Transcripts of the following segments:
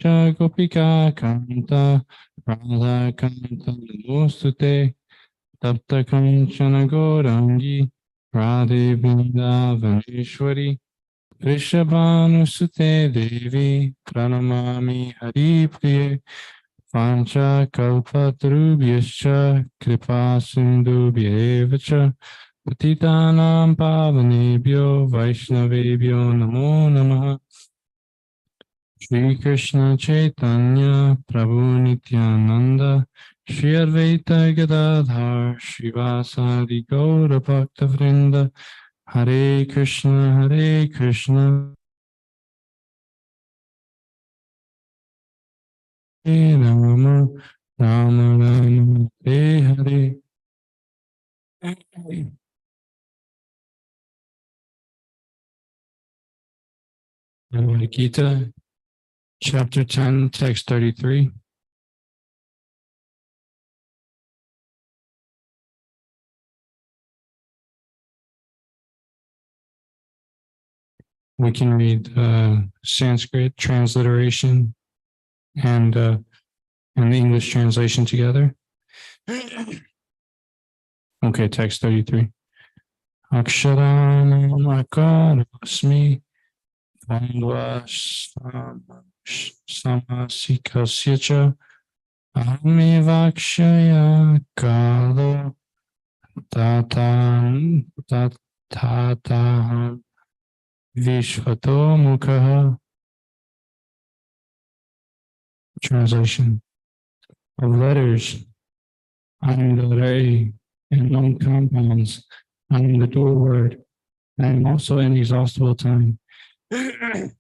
Gopika Kanta Radha Kanta Namostute Tapta Kanchana Gaurangi Radhe Vrindavaneshwari Vrishabhanusute Devi Pranamami Haripriye Pancha Kalpatarubhyascha Kripa Sindhubhyevacha Patitanam Pavanebhyo Vaishnavebhyo Namo Namaha Shri Krishna Chaitanya Prabhu Nityananda Shri Advaita Gadadhar Srivasadi Gaura Bhakta Vrinda Hare Krishna Hare Rama Rama Rama Hare Hare. Bhagavad Gita, Chapter 10, Text 33. We can read Sanskrit transliteration and the English translation together. Okay, text 33. Aksharam akarasmi Vandva Samasikasyacha Ahmevakshaya Kalo Tataham Vishvato Mukha. Translation of letters. I am the letter A, and known compounds. I am the door word. I am also inexhaustible time. And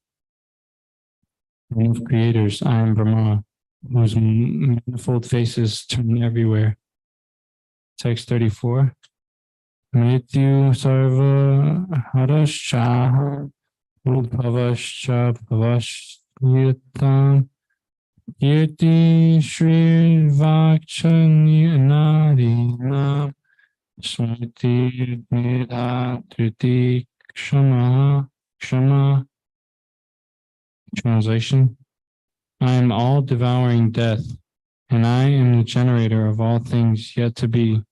of creators, I am Brahma, whose manifold faces turn everywhere. Text 34. Mrityu sarva harascha udbhavascha bhavashyutam kirti shri vakchanyanadinam smriti nidhatriti kshama. Translation. I am all devouring death, and I am the generator of all things yet to be.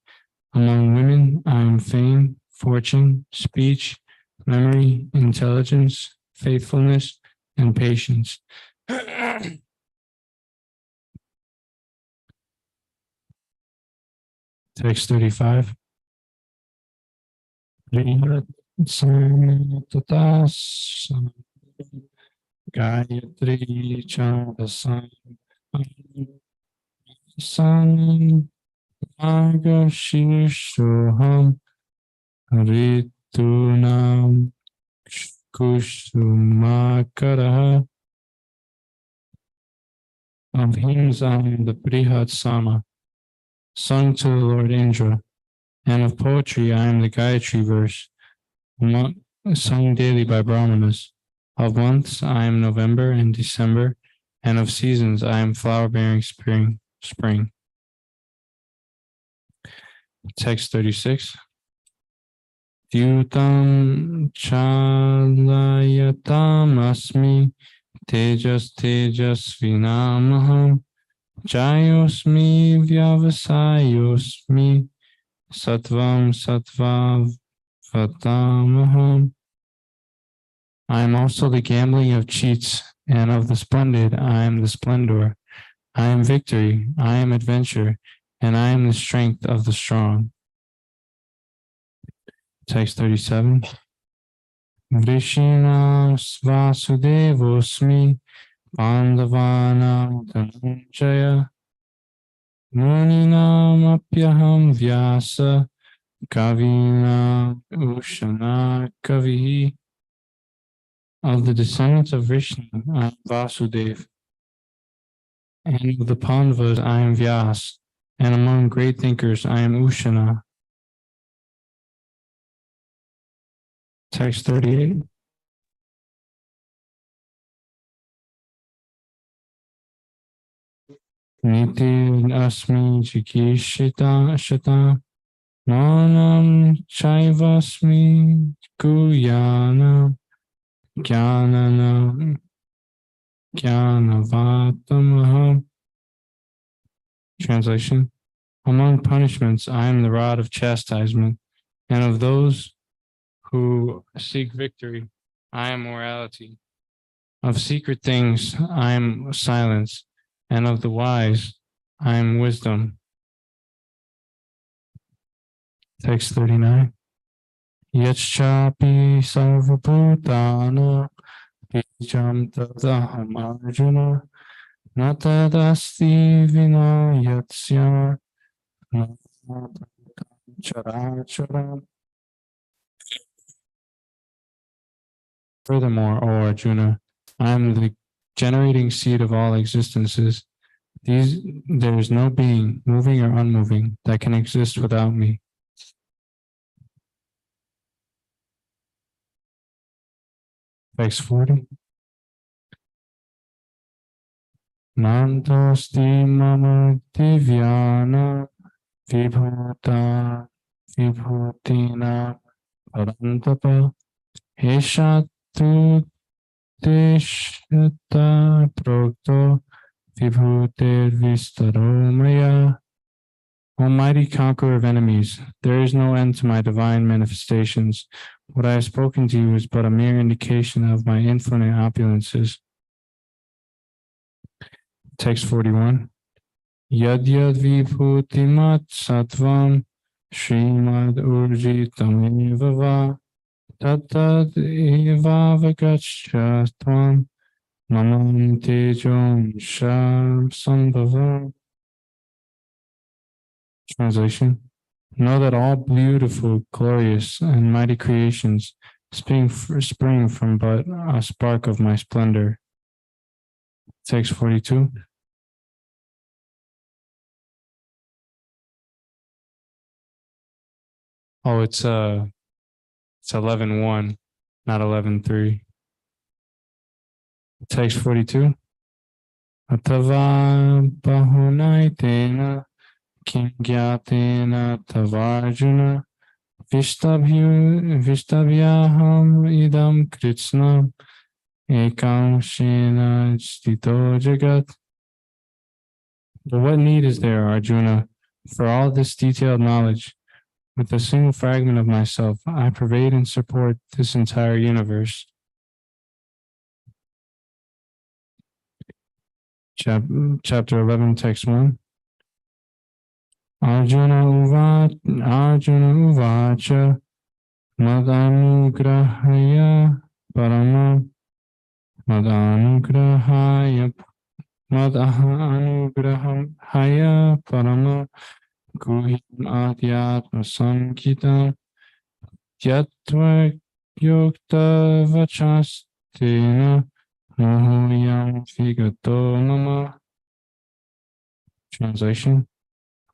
Among women, I am fame, fortune, speech, memory, intelligence, faithfulness, and patience. Text 35. Gayatri Chandasam San Agashishoham Ritunam Kusumakara. Of hymns I am the Brihat Sama, sung to the Lord Indra, and of poetry I am the Gayatri verse, sung daily by Brahmanas. Of months I am November and December, and of seasons I am flower-bearing spring. Text 36. Dyutam chalayatam asmi tejas vinamaham jayosmi vyavasayosmi sattvam vatamaham. I am also the gambling of cheats, and of the splendid I am the splendor. I am victory, I am adventure, and I am the strength of the strong. Text 37. Vrishinam Vasudevosmi Pandavanam Dhananjaya Muninam Apyaham Vyasa Kavinam Ushana Kavihi. Of the descendants of Vishnu, I am Vasudev, and of the Pandavas I am Vyas, and among great thinkers I am Ushana. Text 38. Niti asmi jikishita manam chaivasmi guyanam jnananam Jnanavatamaha. Translation: among punishments, I am the rod of chastisement, and of those who seek victory, I am morality. Of secret things, I am silence, and of the wise, I am wisdom. Text 39. Yachchapi sarvabhutana bijam tadaham arjuna natadasti vinayatsya characharam. Furthermore, O Arjuna, I am the generating seed of all existences. There is no being, moving or unmoving, that can exist without me. Text 40. Nantosti mama divyana vibhuta vibhutina parantapa heshatu deshata prokto vibhutir vistaromaya. Almighty conqueror of enemies, there is no end to my divine manifestations. What I have spoken to you is but a mere indication of my infinite opulences. Text 41. Yad yad vibhutimat sattvam Srimad urjitam evava Tattad evavagachatvam Mamam tejom sham sambhavam. Translation: know that all beautiful, glorious, and mighty creations spring from but a spark of my splendor. Text 42. Oh, it's 11:1, not 11:3. Text 42. Atava bahunaitena kingyatena tavarjuna Vishtabhyaham idam kritsnam ekam shena stito jagat. But what need is there, Arjuna, for all this detailed knowledge? With a single fragment of myself, I pervade and support this entire universe. Chapter 11, text 1. Arjuna uvacha Madanugrahaya parama Madanugrahaya parama Guhim adhyatma samkita Yatva yukta vachastena Mohoyam figato mama. Translation: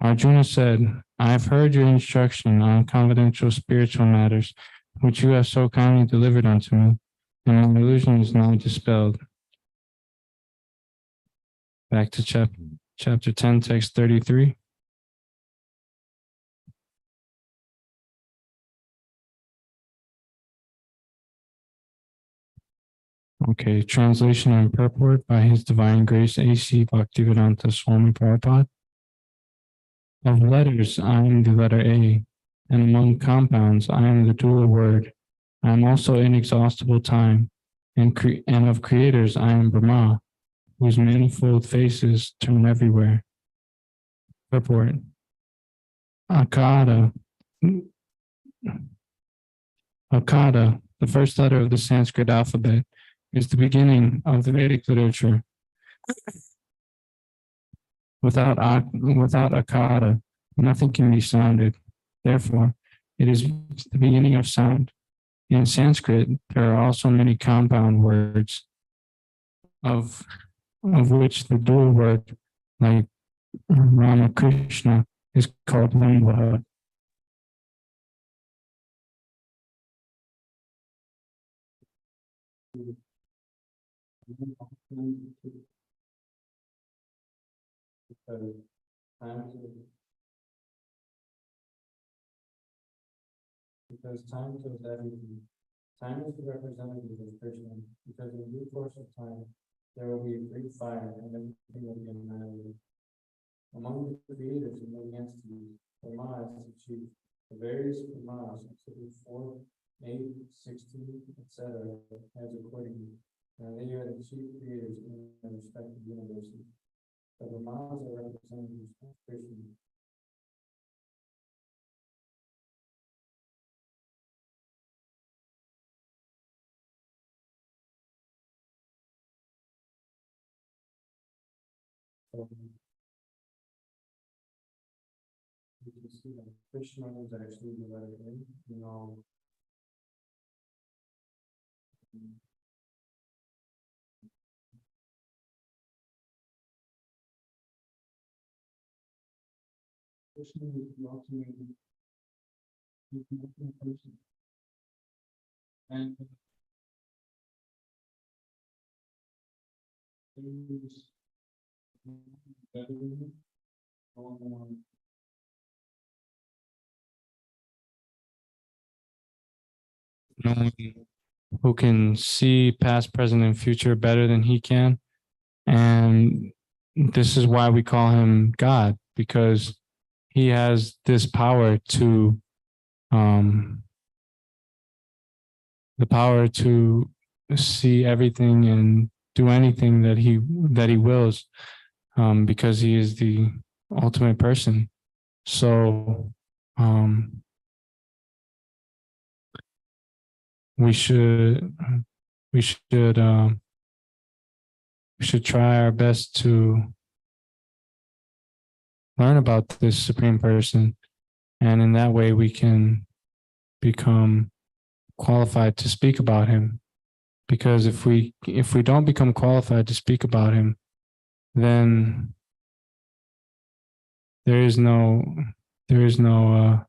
Arjuna said, I have heard your instruction on confidential spiritual matters, which you have so kindly delivered unto me, and my illusion is now dispelled. Back to chapter 10, text 33. Okay, translation and purport by His Divine Grace A.C. Bhaktivedanta Swami Prabhupada. Of letters, I am the letter A, and among compounds, I am the dual word. I am also inexhaustible time, and of creators, I am Brahma, whose manifold faces turn everywhere. Purport. Akada. Akada, the first letter of the Sanskrit alphabet, is the beginning of the Vedic literature. Without Akada, nothing can be sounded. Therefore, it is the beginning of sound. In Sanskrit, there are also many compound words, of which the dual word, like Ramakrishna, is called Lambda. Because time kills everything. Time is the representative of Krishna, because in due course of time, there will be a great fire, and everything will be annihilated. Among the creators and living entities, Brahma is the chief. The various Brahmas, including 4, 8, 16, etc., as accordingly, and they are the chief creators in their respective universes. The Brahmas are representatives of Krishna. So you can see that Krishna is actually the letter A, Krishna is the ultimate person. And there is better than him. No one who can see past, present, and future better than he can. And this is why we call him God, because he has this power to the power to see everything and do anything that he wills, because he is the ultimate person. So we should we should we should try our best to learn about this supreme person, and in that way we can become qualified to speak about him. Because if we don't become qualified to speak about him, then there is no there is no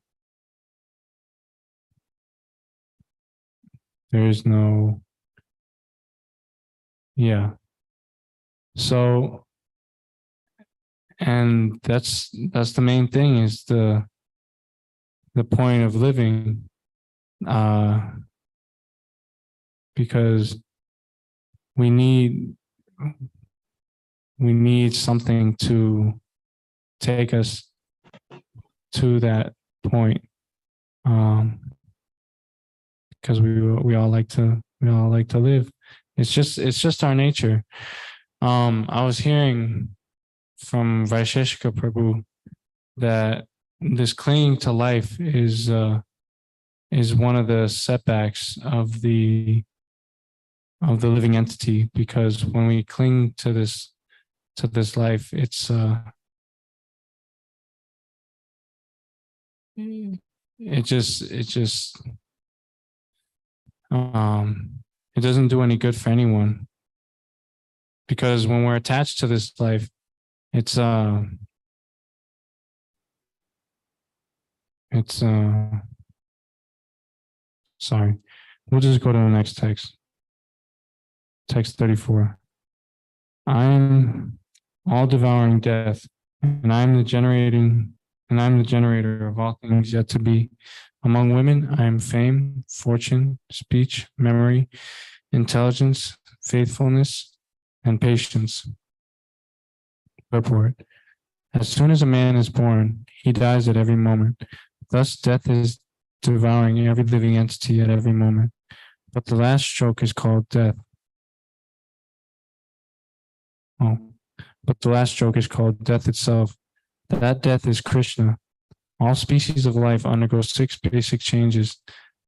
yeah. So, and that's the main thing, is the point of living, because we need something to take us to that point, because we all like to live. It's just our nature. I was hearing from Vaisheshika Prabhu that this clinging to life is one of the setbacks of the living entity, because when we cling to this life, it's it just it doesn't do any good for anyone, because when we're attached to this life, it's sorry, we'll just go to the next text. Text 34. I am all devouring death, and I am the generator of all things yet to be. Among women, I am fame, fortune, speech, memory, intelligence, faithfulness, and patience. Purport. As soon as a man is born, he dies at every moment. Thus, death is devouring every living entity at every moment. But the last stroke is called death. But the last stroke is called death itself. That death is Krishna. All species of life undergo 6 basic changes.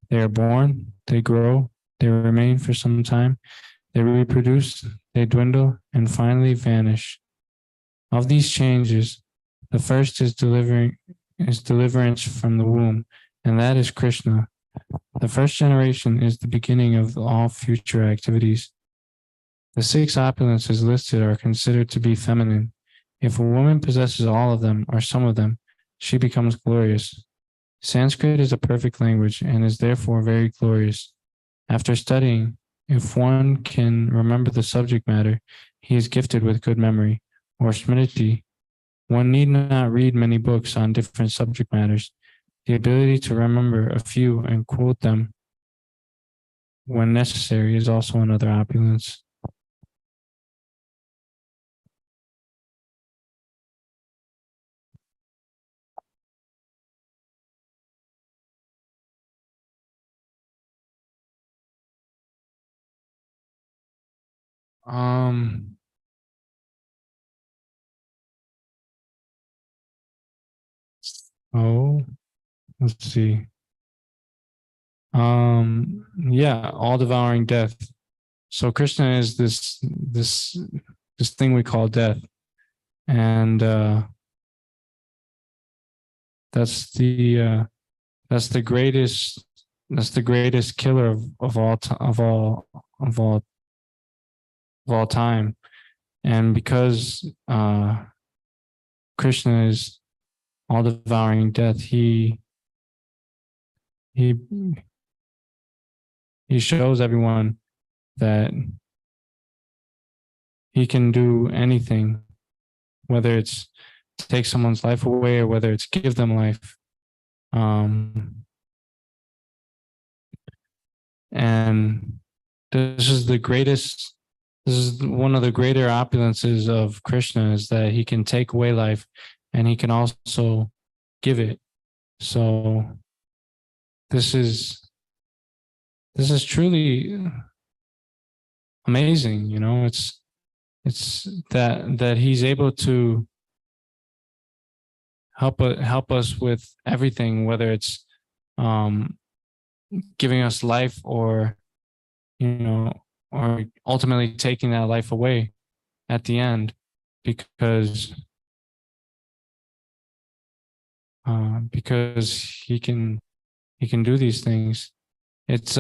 They are born, they grow, they remain for some time, they reproduce, they dwindle, and finally vanish. Of these changes, the first is deliverance from the womb, and that is Krishna. The first generation is the beginning of all future activities. The 6 opulences listed are considered to be feminine. If a woman possesses all of them or some of them, she becomes glorious. Sanskrit is a perfect language and is therefore very glorious. After studying, if one can remember the subject matter, he is gifted with good memory, or smriti. One need not read many books on different subject matters. The ability to remember a few and quote them when necessary is also another opulence. Um, oh, let's see. Yeah, all devouring death. So Krishna is this thing we call death, and that's the uh, that's the greatest that's the greatest killer of all of all of all time. And because Krishna is all devouring death, he he shows everyone that he can do anything, whether it's take someone's life away or whether it's give them life. Um, and this is the greatest. This is one of the greater opulences of Krishna, is that he can take away life, and he can also give it. So this is this is truly amazing. You know, it's that he's able to help us with everything, whether it's um, giving us life or, you know, or ultimately taking that life away at the end, because he can do these things. It's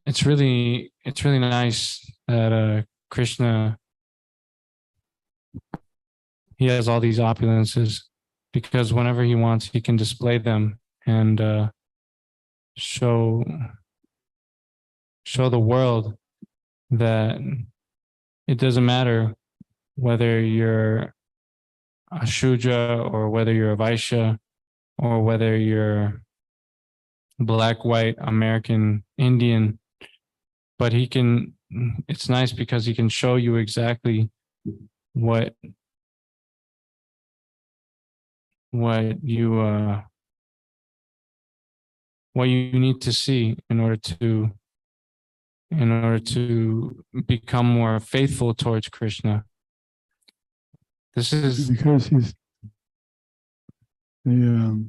it's really nice that Krishna, he has all these opulences, because whenever he wants, he can display them and show show the world that it doesn't matter whether you're a Shudra or whether you're a Vaishya or whether you're black, white, American, Indian, but he can, it's nice because he can show you exactly what what you uh what you need to see in order to become more faithful towards Krishna. This is because he's the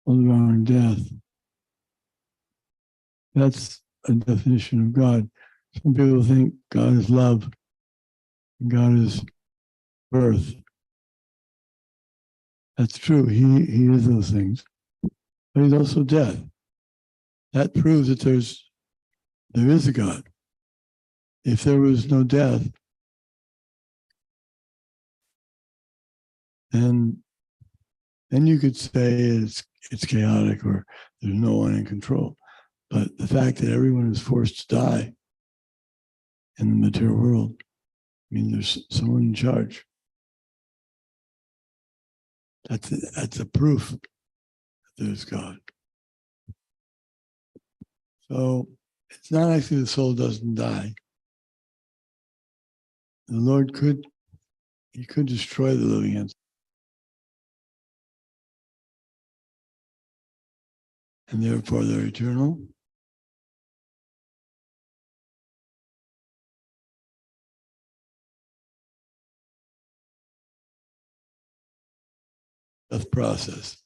all-around death. That's a definition of God. Some people think God is love, and God is birth. That's true. He is those things, but he's also death. That proves that there is a God. If there was no death, then you could say it's chaotic or there's no one in control. But the fact that everyone is forced to die in the material world means there's someone in charge. That's a proof that there's God. So it's not actually the soul doesn't die. The Lord could destroy the living entities, and therefore they're eternal. Death process.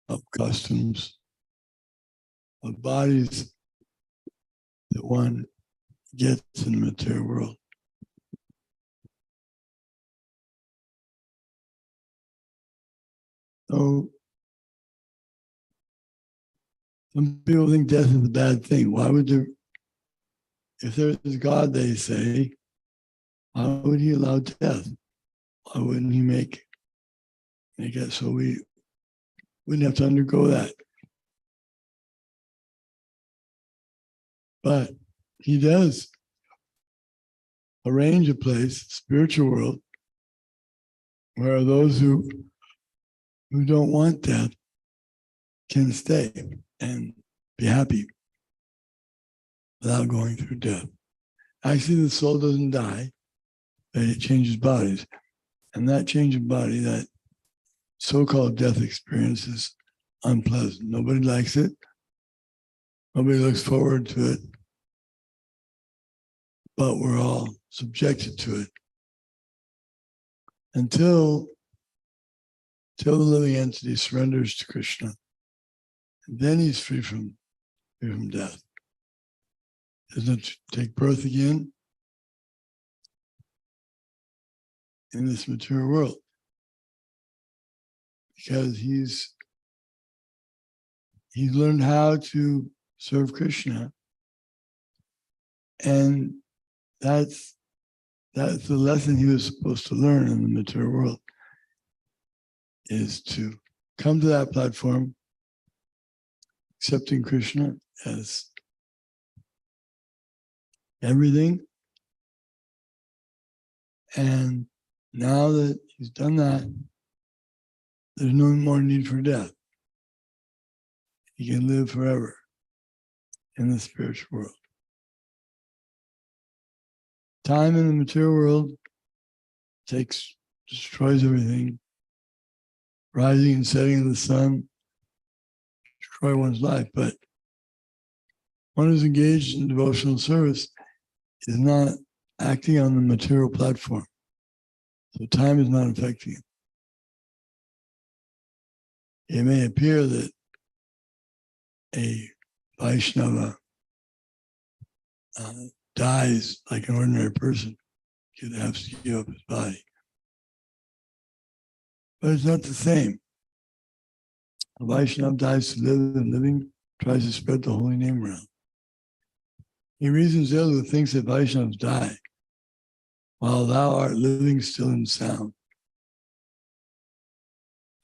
Of customs, of bodies that one gets in the material world. So some people think death is a bad thing. Why would there, if there is God, they say, why would he allow death? Why wouldn't he make it so we wouldn't have to undergo that? But he does. arrange a place, spiritual world, where those who don't want death can stay and be happy without going through death. Actually, the soul doesn't die, but it changes bodies. And that change of body, that so-called death experience, is unpleasant. Nobody likes it. Nobody looks forward to it. But we're all subjected to it until the living entity surrenders to Krishna. And then he's free from death. Doesn't take birth again in this material world, because he's learned how to serve Krishna, and that's the lesson he was supposed to learn in the material world, is to come to that platform, accepting Krishna as everything. And now that he's done that, there's no more need for death. He can live forever in the spiritual world. Time in the material world destroys everything. Rising and setting of the sun destroy one's life, but one who's engaged in devotional service is not acting on the material platform. So time is not affecting him. It may appear that a Vaishnava dies like an ordinary person, he has to give up his body. But it's not the same. A Vaishnava dies to live, and living tries to spread the holy name around. He reasons ill who thinks that Vaishnavas die, while thou art living still in sound.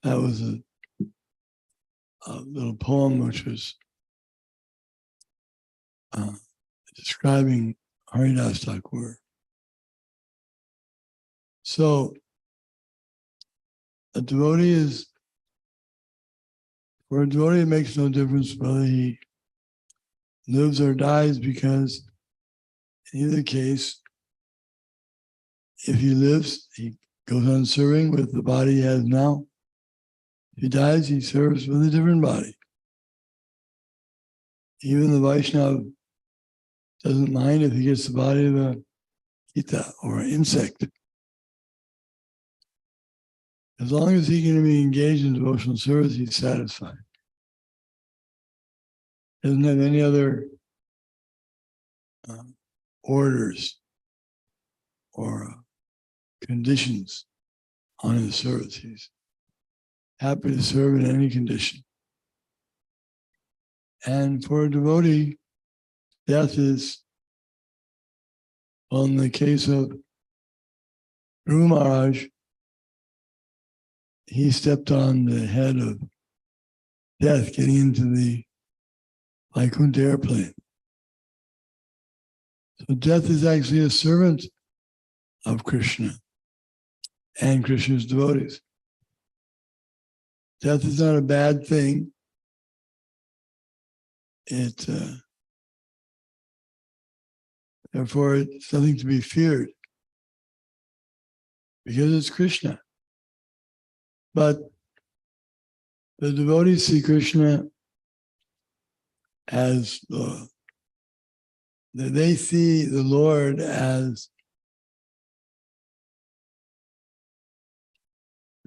That was a little poem which was describing Haridas Thakur. So, for a devotee, it makes no difference whether he lives or dies, because in either case, if he lives, he goes on serving with the body he has now. If he dies, he serves with a different body. Even the Vaishnava doesn't mind if he gets the body of a Gita or an insect. As long as he can be engaged in devotional service, he's satisfied. Doesn't have any other orders or conditions on his service. He's happy to serve in any condition. And for a devotee, death is, well, in the case of Dhruva Maharaj, he stepped on the head of death getting into the Vaikuntha airplane. So death is actually a servant of Krishna and Krishna's devotees. Death is not a bad thing. Therefore, it's something to be feared, because it's Krishna. But the devotees see Krishna as they see the Lord as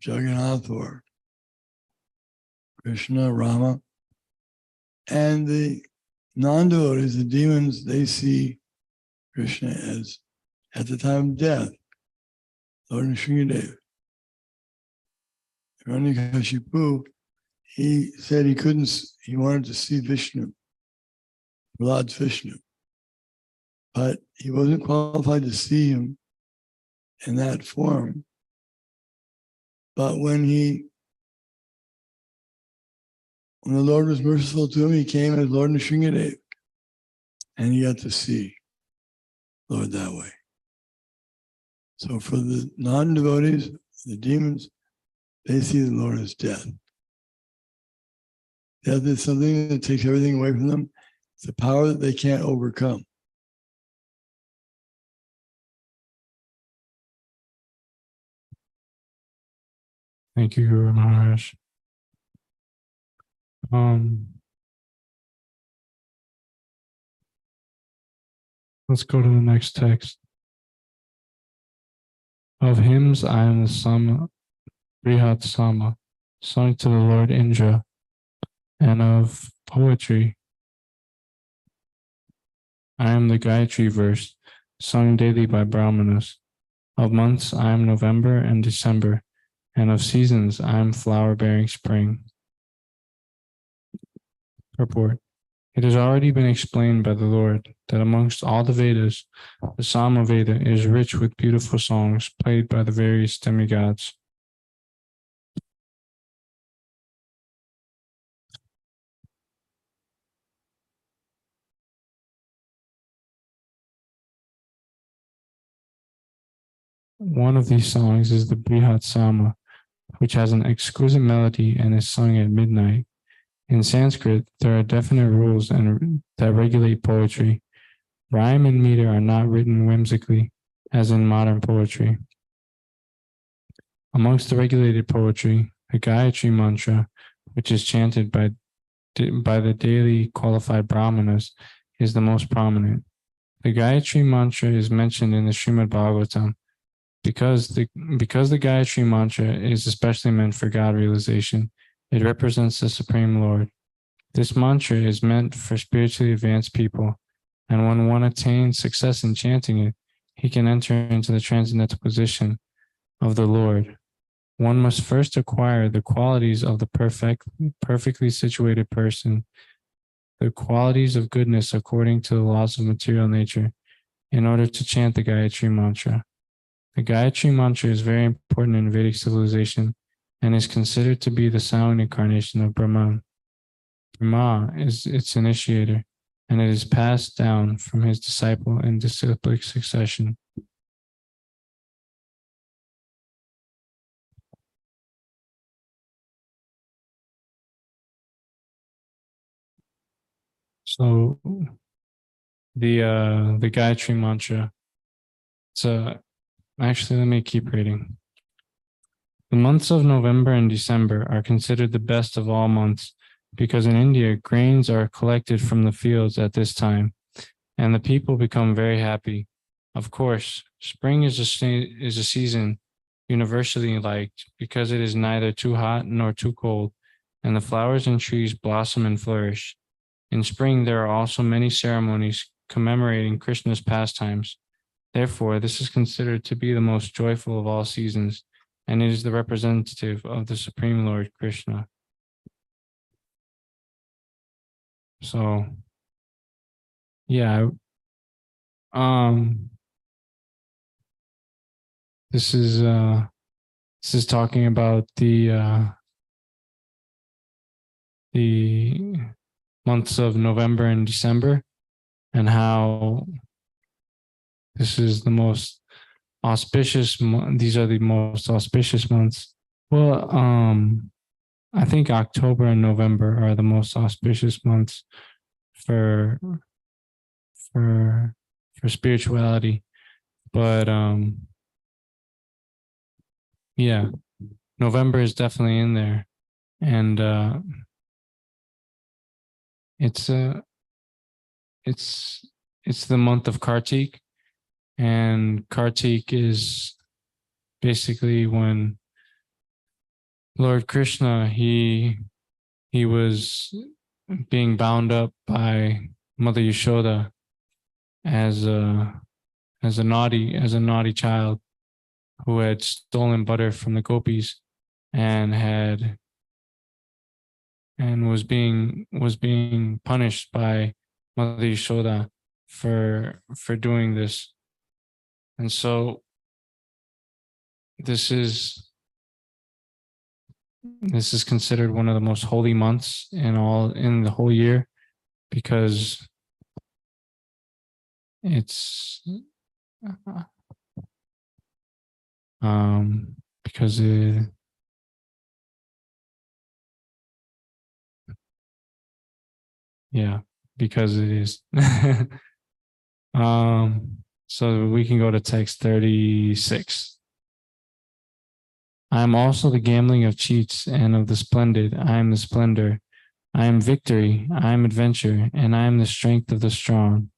Jagannatha or Krishna, Rama. And the non-devotees, the demons, they see Krishna as, at the time of death, Lord Nrsimhadev. Hiranyakashipu, he said he wanted to see Vishnu, Lord's Vishnu, but he wasn't qualified to see him in that form. But when the Lord was merciful to him, he came as Lord Nrsimhadev, and he got to see Lord that way. So for the non-devotees, the demons, they see the Lord as death. Death is something that takes everything away from them. It's a power that they can't overcome. Thank you, Guru Maharaj. Let's go to the next text. Of hymns, I am the Sama, Brihat Sama, sung to the Lord Indra, and of poetry, I am the Gayatri verse, sung daily by Brahmanas. Of months, I am November and December, and of seasons, I am flower-bearing spring. Purport. It has already been explained by the Lord that amongst all the Vedas, the Sama Veda is rich with beautiful songs played by the various demigods. One of these songs is the Brihat Sama, which has an exquisite melody and is sung at midnight. In Sanskrit, there are definite rules that regulate poetry. Rhyme and meter are not written whimsically, as in modern poetry. Amongst the regulated poetry, the Gayatri mantra, which is chanted by the daily qualified brahmanas, is the most prominent. The Gayatri mantra is mentioned in the Srimad Bhagavatam because the Gayatri mantra is especially meant for God realization. It represents the Supreme Lord. This mantra is meant for spiritually advanced people, and when one attains success in chanting it, he can enter into the transcendental position of the Lord. One must first acquire the qualities of the perfectly situated person, the qualities of goodness according to the laws of material nature, in order to chant the Gayatri mantra. The Gayatri mantra is very important in Vedic civilization and is considered to be the sound incarnation of Brahman. Brahma is its initiator, and it is passed down from his disciple in disciplic succession. So the Gayatri mantra. So actually, let me keep reading. The months of November and December are considered the best of all months because in India, grains are collected from the fields at this time, and the people become very happy. Of course, spring is a season universally liked because it is neither too hot nor too cold, and the flowers and trees blossom and flourish. In spring, there are also many ceremonies commemorating Krishna's pastimes. Therefore, this is considered to be the most joyful of all seasons, and it is the representative of the Supreme Lord Krishna. So, yeah, this is talking about the months of November and December, and how this is the most auspicious. These are the most auspicious months. Well, I think October and November are the most auspicious months for for spirituality. But yeah, November is definitely in there, and it's it's the month of Kartik, and Kartik is basically when Lord Krishna he was being bound up by Mother Yashoda as a naughty child who had stolen butter from the gopis and was being punished by Mother Yashoda for doing this. And so this is considered one of the most holy months in the whole year because it's because because it is. So we can go to text 36. I am also the gambling of cheats and of the splendid. I am the splendor. I am victory. I am adventure, and I am the strength of the strong.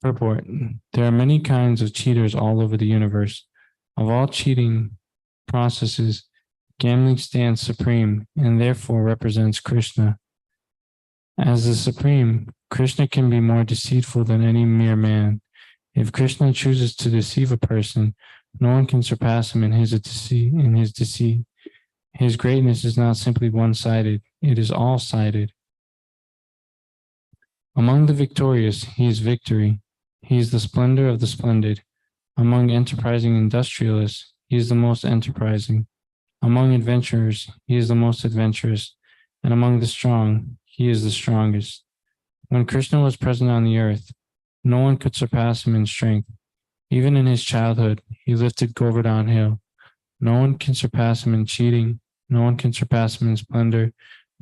Purport. There are many kinds of cheaters all over the universe. Of all cheating processes, gambling stands supreme and therefore represents Krishna. As the supreme, Krishna can be more deceitful than any mere man. If Krishna chooses to deceive a person, no one can surpass him in his deceit. His greatness is not simply one-sided, it is all-sided. Among the victorious, he is victory. He is the splendor of the splendid. Among enterprising industrialists, he is the most enterprising. Among adventurers, he is the most adventurous. And among the strong, he is the strongest. When Krishna was present on the earth, no one could surpass him in strength. Even in his childhood, he lifted Govardhan Hill. No one can surpass him in cheating. No one can surpass him in splendor.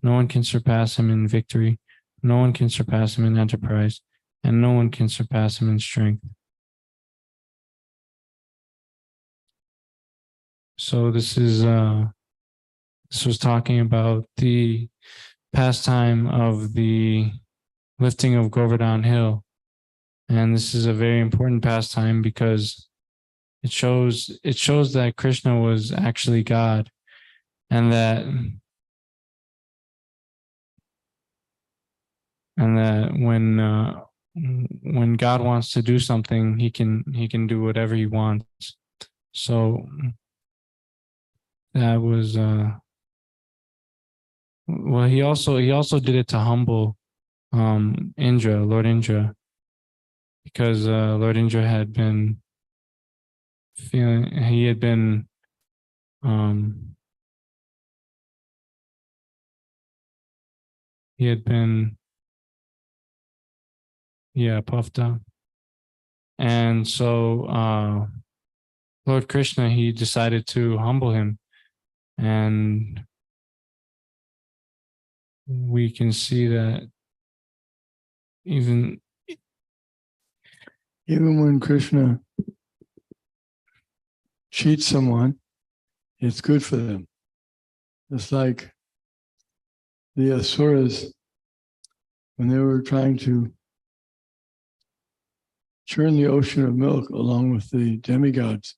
No one can surpass him in victory. No one can surpass him in enterprise. And no one can surpass him in strength. So this was talking about the pastime of the lifting of Govardhan Hill. And this is a very important pastime because it shows that Krishna was actually God, and that when God wants to do something, he can do whatever he wants. So that was well, he also did it to humble Indra, Lord Indra, because Lord Indra had been puffed up. And so Lord Krishna, he decided to humble him. And we can see that even when Krishna cheats someone, it's good for them. It's like the Asuras, when they were trying to churn the ocean of milk along with the demigods,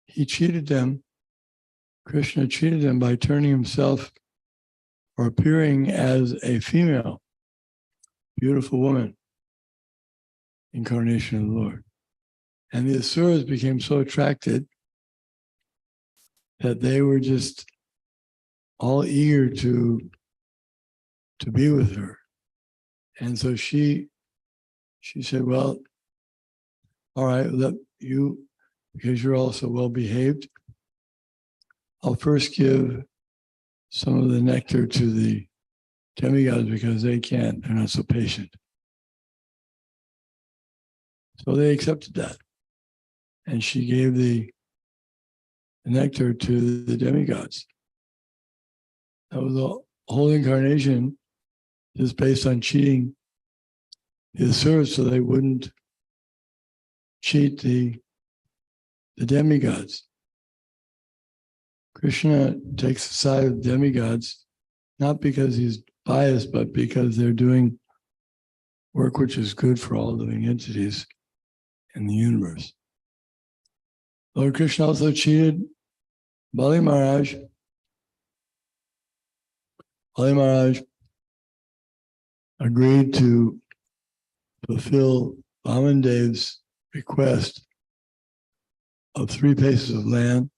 he cheated them. Krishna cheated them by turning himself or appearing as a female, beautiful woman, incarnation of the Lord. And the Asuras became so attracted that they were just all eager to be with her. And so she said, well, all right, let you, because you're also well behaved, I'll first give some of the nectar to the demigods because they're not so patient. So they accepted that. And she gave the nectar to the demigods. That was the whole incarnation, just based on cheating the Asuras so they wouldn't cheat the demigods. Krishna takes the side of demigods, not because he's biased, but because they're doing work which is good for all living entities in the universe. Lord Krishna also cheated Bali Maharaj. Bali Maharaj agreed to fulfill Vamandev's request of 3 paces of land.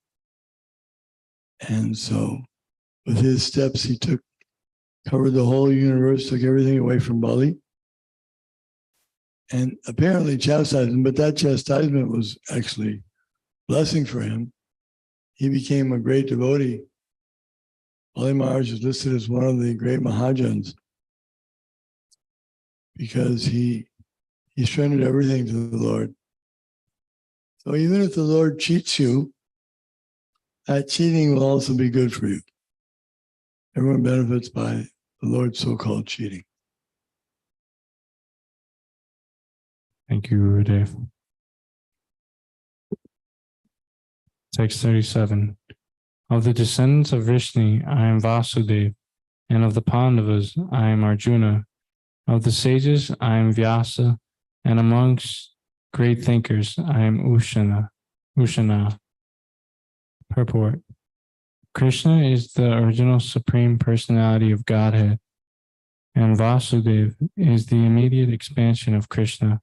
And so with his steps, he covered the whole universe, took everything away from Bali, and apparently chastised him, but that chastisement was actually blessing for him. He became a great devotee. Bali Maharaj is listed as one of the great Mahajans because he surrendered everything to the Lord. So even if the Lord cheats you, that cheating will also be good for you. Everyone benefits by the Lord's so-called cheating. Thank you, Gurudev. Text 37. Of the descendants of Vishnu, I am Vasudeva, and of the Pandavas, I am Arjuna. Of the sages, I am Vyasa, and amongst great thinkers, I am Ushana. Purport. Krishna is the original supreme personality of Godhead, and Vasudeva is the immediate expansion of Krishna.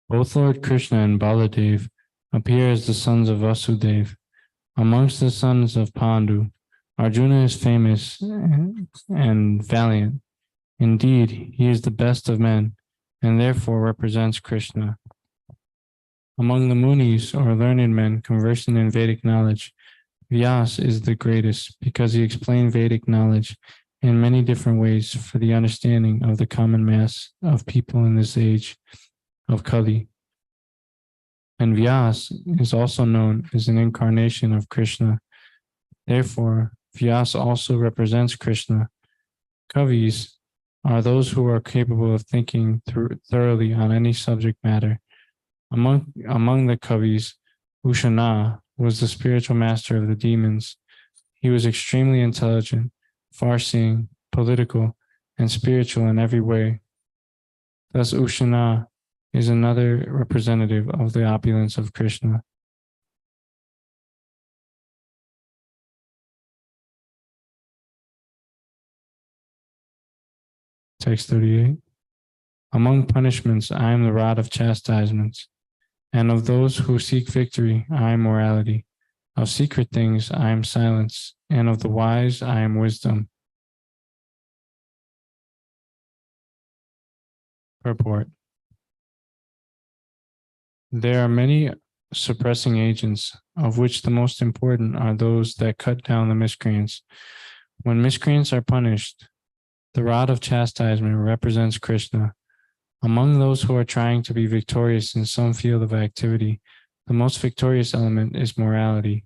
Both Lord Krishna and Baladev appear as the sons of Vasudeva. Amongst the sons of Pandu, Arjuna is famous and valiant. Indeed, he is the best of men, and therefore represents Krishna. Among the Munis, or learned men conversant in Vedic knowledge, Vyas is the greatest because he explained Vedic knowledge in many different ways for the understanding of the common mass of people in this age of Kali. And Vyas is also known as an incarnation of Krishna. Therefore, Vyas also represents Krishna. Kavis are those who are capable of thinking thoroughly on any subject matter. Among the Kavis, Ushana was the spiritual master of the demons. He was extremely intelligent, far-seeing, political, and spiritual in every way. Thus, Ushana is another representative of the opulence of Krishna. Text 38. Among punishments, I am the rod of chastisements, and of those who seek victory, I am morality. Of secret things, I am silence, and of the wise, I am wisdom. Purport. There are many suppressing agents, of which the most important are those that cut down the miscreants. When miscreants are punished, the rod of chastisement represents Krishna. Among those who are trying to be victorious in some field of activity, the most victorious element is morality.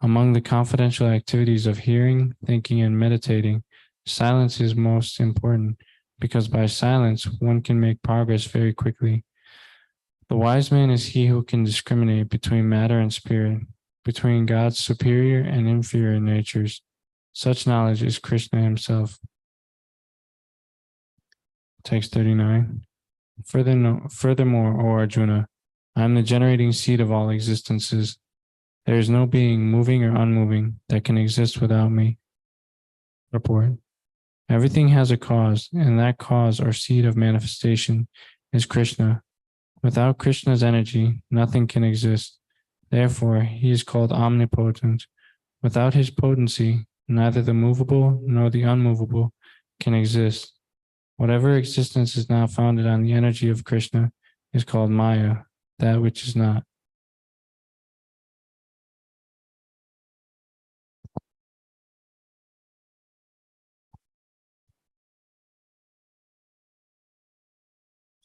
Among the confidential activities of hearing, thinking, and meditating, silence is most important because by silence one can make progress very quickly. The wise man is he who can discriminate between matter and spirit, between God's superior and inferior natures. Such knowledge is Krishna himself. Text 39. Furthermore, O Arjuna, I am the generating seed of all existences. There is no being, moving or unmoving, that can exist without me. Purport. Everything has a cause, and that cause or seed of manifestation is Krishna. Without Krishna's energy, nothing can exist. Therefore, he is called omnipotent. Without his potency, neither the movable nor the unmovable can exist. Whatever existence is not founded on the energy of Krishna is called Maya, that which is not.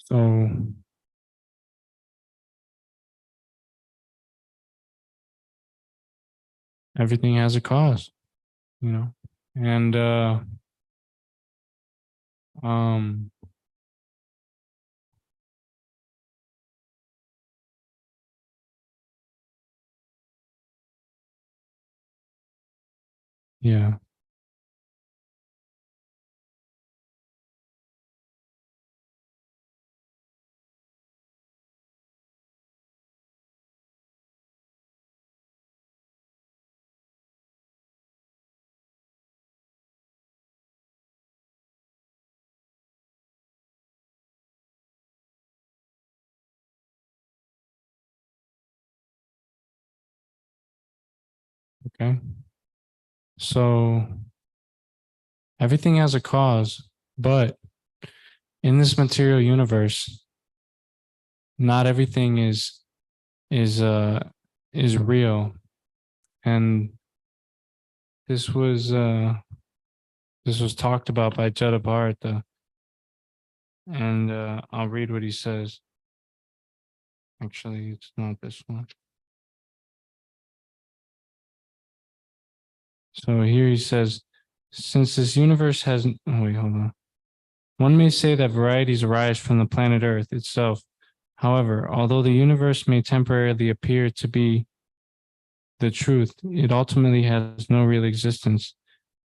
So, everything has a cause, and yeah. Okay. So everything has a cause, but in this material universe, not everything is real. And this was talked about by Jada Bharata, and I'll read what he says. Actually, it's not this one. So here he says, since this universe has, oh wait, hold on. One may say that varieties arise from the planet Earth itself. However, although the universe may temporarily appear to be the truth, it ultimately has no real existence.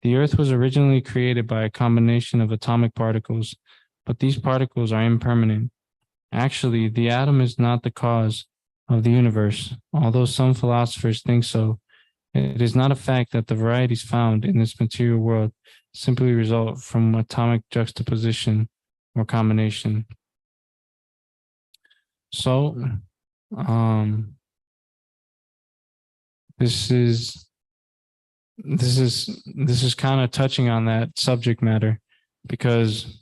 The Earth was originally created by a combination of atomic particles, but these particles are impermanent. Actually, the atom is not the cause of the universe, although some philosophers think so. It is not a fact that the varieties found in this material world simply result from atomic juxtaposition or combination. So, this is kind of touching on that subject matter because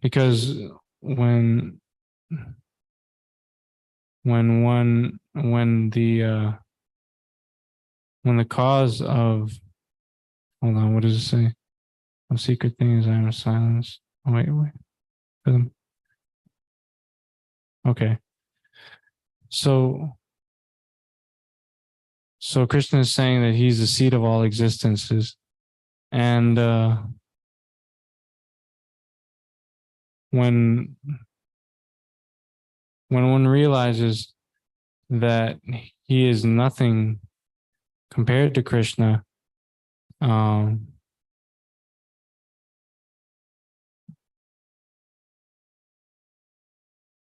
because when the cause of, hold on, what does it say? A secret thing is I am silence. Oh, wait. Okay. So Krishna is saying that he's the seed of all existences. And when one realizes that he is nothing compared to Krishna,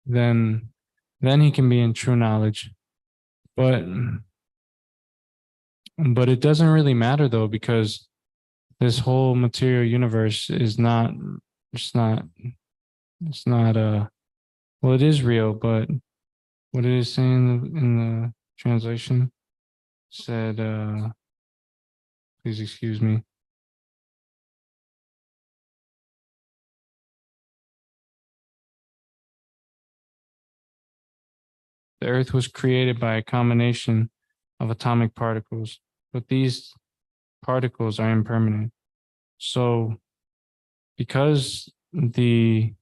then he can be in true knowledge. But it doesn't really matter though, because this whole material universe is not, well, it is real, but what did it say in the translation? It said, please excuse me. The earth was created by a combination of atomic particles, but these particles are impermanent. So because the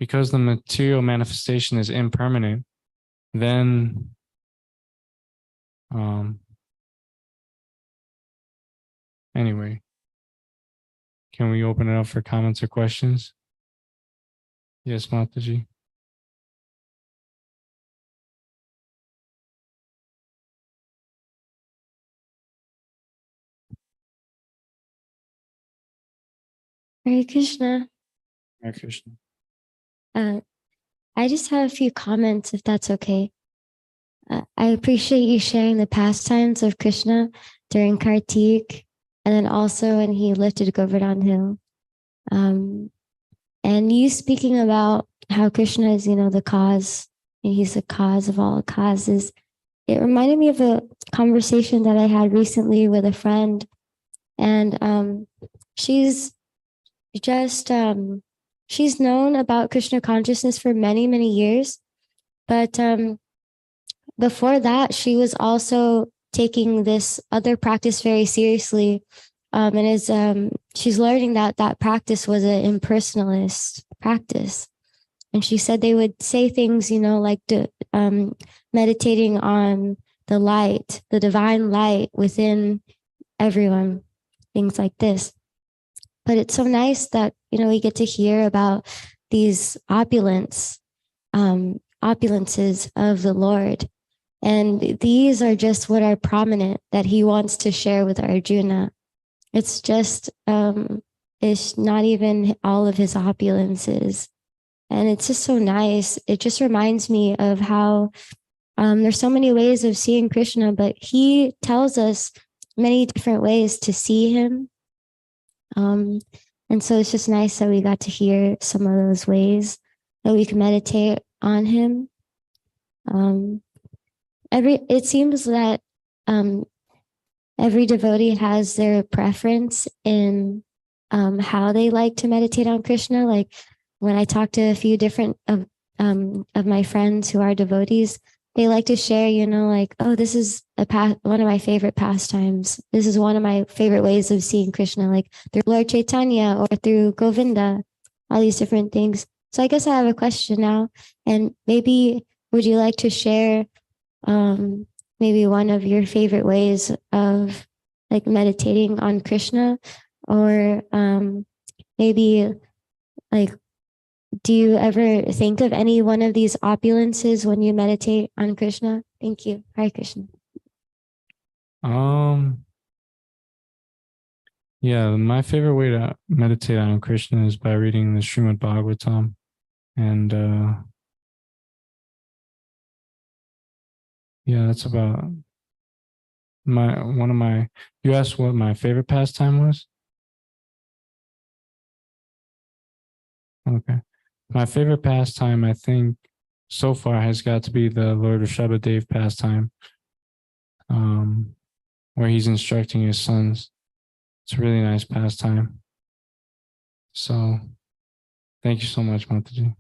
material manifestation is impermanent, then anyway, can we open it up for comments or questions? Yes, Mataji. Hare Krishna. Hare Krishna. I just have a few comments, if that's okay. I appreciate you sharing the pastimes of Krishna during Kartik, and then also when he lifted Govardhan Hill. And you speaking about how Krishna is, the cause, and he's the cause of all causes. It reminded me of a conversation that I had recently with a friend, and she's just she's known about Krishna consciousness for many, many years, but before that, she was also taking this other practice very seriously, and is she's learning that practice was an impersonalist practice. And she said they would say things, like meditating on the light, the divine light within everyone, things like this. But it's so nice that, we get to hear about these opulences of the Lord. And these are just what are prominent that he wants to share with Arjuna. It's just, it's not even all of his opulences. And it's just so nice. It just reminds me of how there's so many ways of seeing Krishna, but he tells us many different ways to see him. And so it's just nice that we got to hear some of those ways that we can meditate on him. It seems that every devotee has their preference in how they like to meditate on Krishna. Like when I talk to a few different of my friends who are devotees, they like to share, like, oh, this is one of my favorite pastimes. This is one of my favorite ways of seeing Krishna, like through Lord Chaitanya or through Govinda, all these different things. So I guess I have a question now, and maybe would you like to share maybe one of your favorite ways of like meditating on Krishna, or maybe like, do you ever think of any one of these opulences when you meditate on Krishna? Thank you. Hare Krishna. Yeah, my favorite way to meditate on Krishna is by reading the Srimad Bhagavatam. And yeah, that's about you asked what my favorite pastime was? Okay. My favorite pastime, I think, so far has got to be the Lord Rishabhadev pastime, where he's instructing his sons. It's a really nice pastime. So thank you so much, Mataji.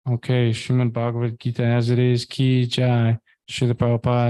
Okay, Srimad Bhagavad Gita as it is, Ki Jai, Srila Prabhupada.